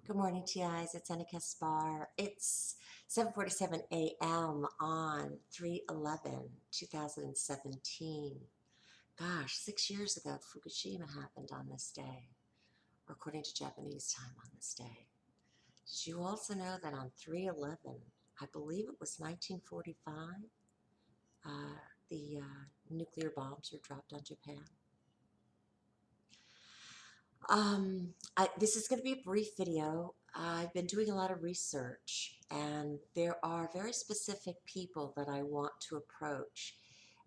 Good morning, TIs. It's AniKaspar. It's 7:47 a.m. on 3/11/2017. Gosh, 6 years ago, Fukushima happened on this day, or according to Japanese time on this day. Did you also know that on 3/11, I believe it was 1945, uh, the nuclear bombs were dropped on Japan? This is going to be a brief video. I've been doing a lot of research, and there are very specific people that I want to approach.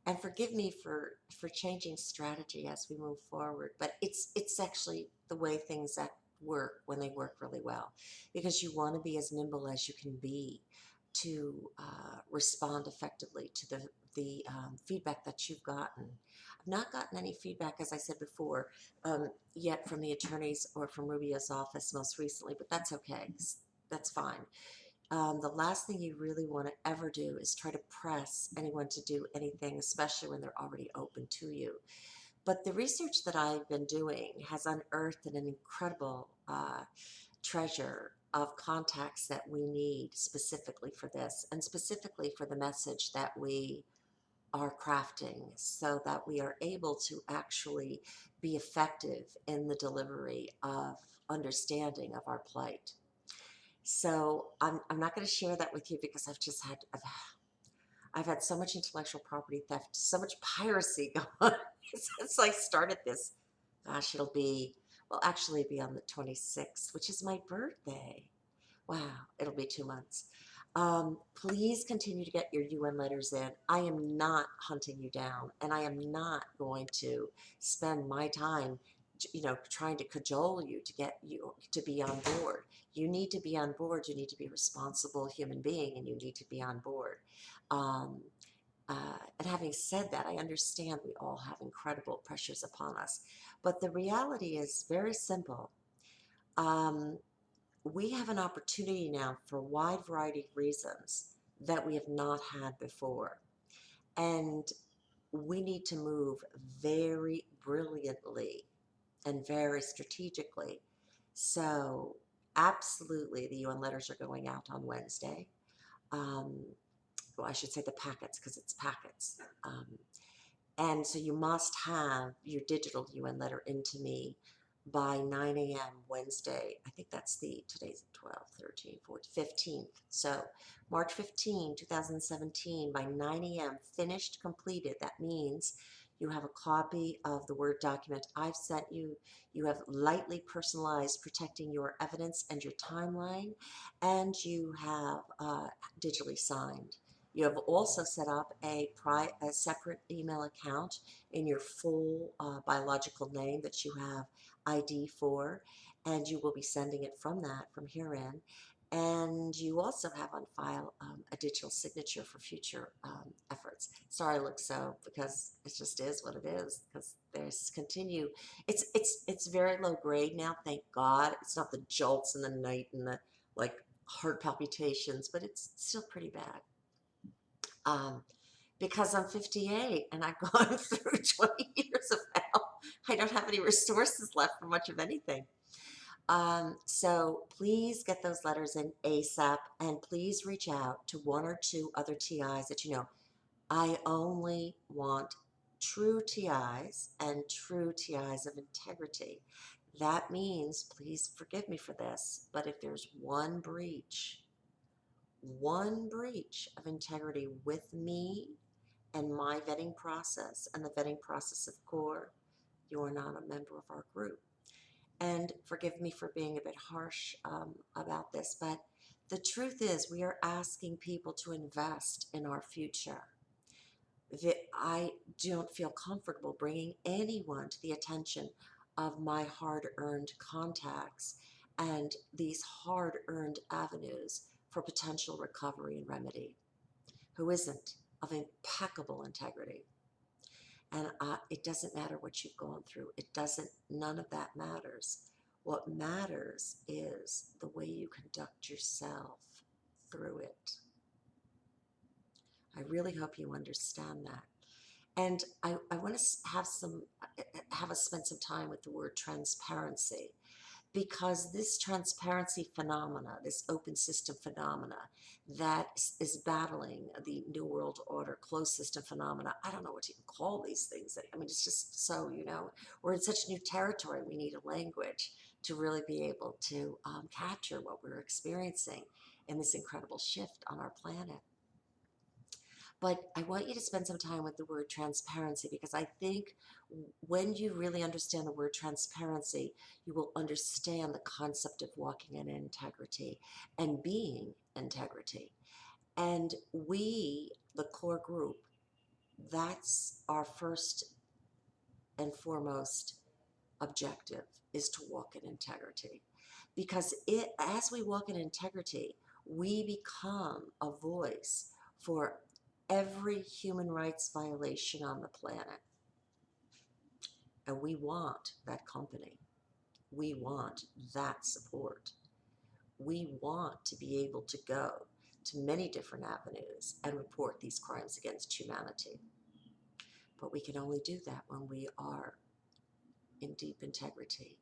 And forgive me for changing strategy as we move forward, but it's actually the way things work when they work really well, because you want to be as nimble as you can be to respond effectively to the feedback that you've gotten. I've not gotten any feedback, as I said before, yet from the attorneys or from Rubio's office most recently, but that's okay. That's fine. The last thing you really want to ever do is try to press anyone to do anything, especially when they're already open to you. But the research that I've been doing has unearthed an incredible treasure of contacts that we need specifically for this, and specifically for the message that we are crafting, so that we are able to actually be effective in the delivery of understanding of our plight. So I'm not going to share that with you because I've had so much intellectual property theft, so much piracy going on since I started this. Gosh, well, actually it'll be on the 26th, which is my birthday. Wow, it'll be 2 months. Please continue to get your UN letters in. I am not hunting you down, and I am not going to spend my time, trying to cajole you to get you to be on board. You need to be on board. You need to be a responsible human being, and you need to be on board. Um, and having said that, I understand we all have incredible pressures upon us, but the reality is very simple. Um, we have an opportunity now for a wide variety of reasons that we have not had before. And we need to move very brilliantly and very strategically. So, absolutely, the UN letters are going out on Wednesday. Um, well, I should say the packets because it's packets. And so you must have your digital UN letter into me by 9 a.m. Wednesday. I think today's 12th, 13th, 14th, 15th. So March 15, 2017, by 9 a.m., finished, completed. That means you have a copy of the Word document I've sent you. You have lightly personalized protecting your evidence and your timeline, and you have digitally signed. You have also set up a separate email account in your full biological name that you have ID for, and you will be sending it from here in. And you also have on file a digital signature for future efforts. Sorry I look so, because it just is what it is, because it's very low grade now, thank God. It's not the jolts in the night and the like heart palpitations, but it's still pretty bad. Um, because I'm 58 and I've gone through 20 years of hell. I don't have any resources left for much of anything. So please get those letters in ASAP, and please reach out to one or two other TIs that you know. I only want true TIs and true TIs of integrity. That means, please forgive me for this, but if there's one breach of integrity with me and my vetting process and the vetting process of CORE, you are not a member of our group. And forgive me for being a bit harsh about this, but the truth is we are asking people to invest in our future. I don't feel comfortable bringing anyone to the attention of my hard-earned contacts and these hard-earned avenues for potential recovery and remedy, who isn't of impeccable integrity. And it doesn't matter what you've gone through. None of that matters. What matters is the way you conduct yourself through it. I really hope you understand that. And I want to have us spend some time with the word transparency, because this transparency phenomena, this open system phenomena that is battling the New World Order closed system phenomena, I don't know what to even call these things. I mean, it's just so, we're in such new territory. We need a language to really be able to capture what we're experiencing in this incredible shift on our planet. But I want you to spend some time with the word transparency, because I think when you really understand the word transparency, you will understand the concept of walking in integrity and being integrity. And we, the core group, that's our first and foremost objective, is to walk in integrity. Because as we walk in integrity, we become a voice for every human rights violation on the planet. And we want that company. We want that support. We want to be able to go to many different avenues and report these crimes against humanity. But we can only do that when we are in deep integrity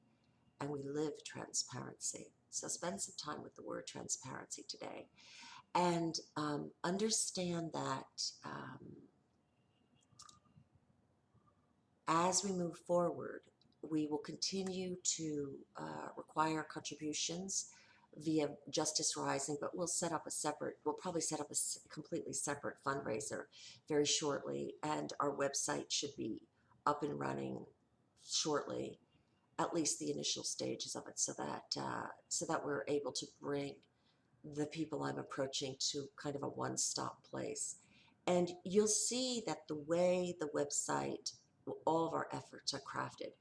and we live transparency. So spend some time with the word transparency today, and understand that as we move forward, we will continue to require contributions via Justice Rising, but we'll probably set up a completely separate fundraiser very shortly, and our website should be up and running shortly, at least the initial stages of it, so that we're able to bring the people I'm approaching to kind of a one-stop place. And you'll see that the way the website, all of our efforts are crafted,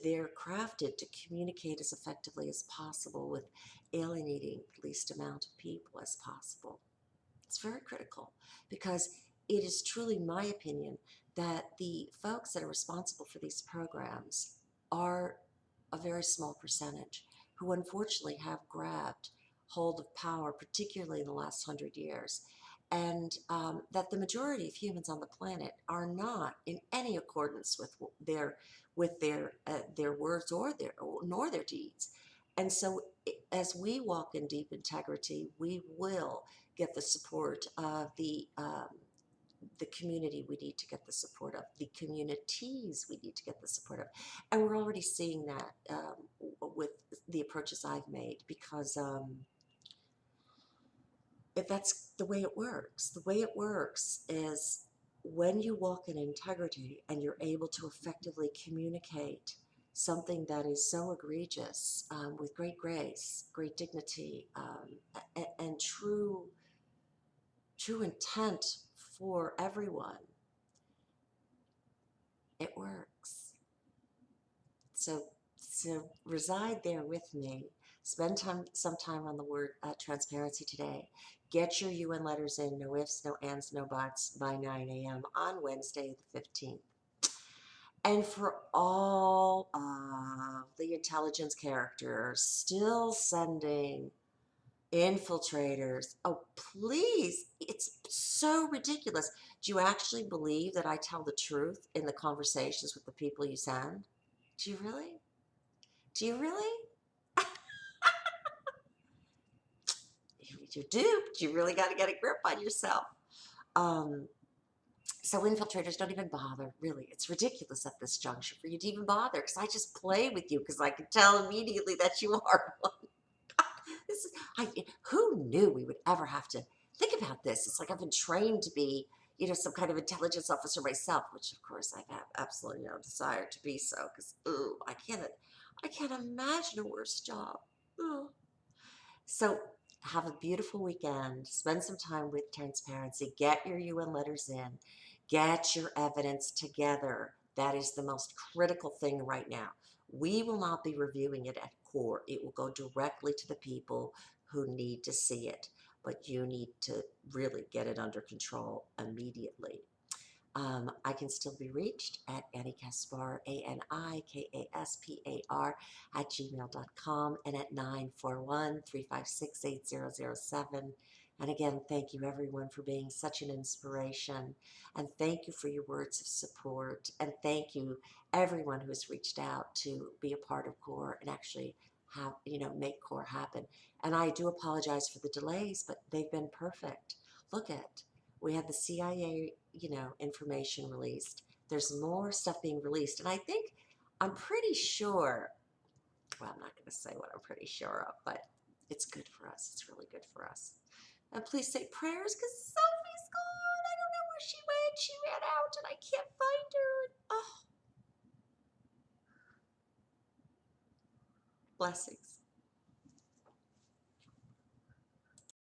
they're crafted to communicate as effectively as possible with alienating the least amount of people as possible. It's very critical, because it is truly my opinion that the folks that are responsible for these programs are a very small percentage who unfortunately have grabbed hold of power, particularly in the last 100 years, and that the majority of humans on the planet are not in any accordance with their words nor their deeds. And so, as we walk in deep integrity, we will get the support of the community we need to get the support of, the communities we need to get the support of. And we're already seeing that with the approaches I've made, because if that's the way it works. The way it works is when you walk in integrity and you're able to effectively communicate something that is so egregious, with great grace, great dignity, and true intent for everyone, it works. So reside there with me. Spend some time on the word transparency today. Get your UN letters in, no ifs, no ands, no buts, by 9 a.m. on Wednesday the 15th. And for all of the intelligence characters still sending infiltrators, oh, please, it's so ridiculous. Do you actually believe that I tell the truth in the conversations with the people you send? Do you really? Do you really? You're duped. You really got to get a grip on yourself. So infiltrators, don't even bother. Really, it's ridiculous at this juncture for you to even bother, because I just play with you because I can tell immediately that you are one. Who knew we would ever have to think about this? It's like I've been trained to be, some kind of intelligence officer myself, which of course I have absolutely no desire to be so, because I can't imagine a worse job. Ooh. So have a beautiful weekend. Spend some time with transparency. Get your UN letters in. Get your evidence together. That is the most critical thing right now. We will not be reviewing it at court. It will go directly to the people who need to see it. But you need to really get it under control immediately. I can still be reached at AniKaspar, ANIKASPAR, @gmail.com, and at 941-356-8007. And again, thank you everyone for being such an inspiration. And thank you for your words of support. And thank you everyone who has reached out to be a part of CORE and actually have, make CORE happen. And I do apologize for the delays, but they've been perfect. Look at, we had the CIA, information released. There's more stuff being released. And I'm pretty sure, well, I'm not going to say what I'm pretty sure of, but it's good for us. It's really good for us. And please say prayers because Sophie's gone. I don't know where she went. She ran out and I can't find her. Oh, blessings.